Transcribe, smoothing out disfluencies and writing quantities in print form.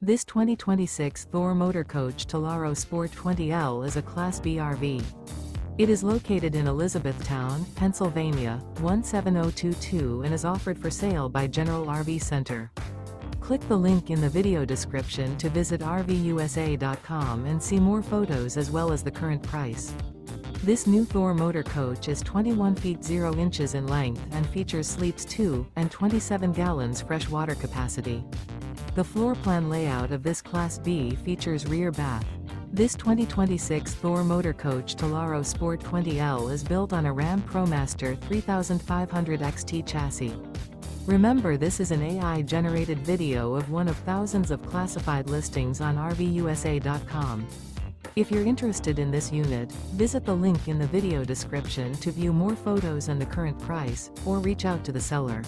This 2026 Thor Motor Coach Tellaro Sport 20L is a Class B RV. It is located in Elizabethtown, Pennsylvania, 17022 and is offered for sale by General RV Center. Click the link in the video description to visit RVUSA.com and see more photos as well as the current price. This new Thor Motor Coach is 21 feet 0 inches in length and features sleeps 2 and 27 gallons fresh water capacity. The floor plan layout of this Class B features rear bath. This 2026 Thor Motor Coach Tellaro Sport 20L is built on a RAM ProMaster 3500 XT chassis. Remember, this is an AI-generated video of one of thousands of classified listings on RVUSA.com. If you're interested in this unit, visit the link in the video description to view more photos and the current price, or reach out to the seller.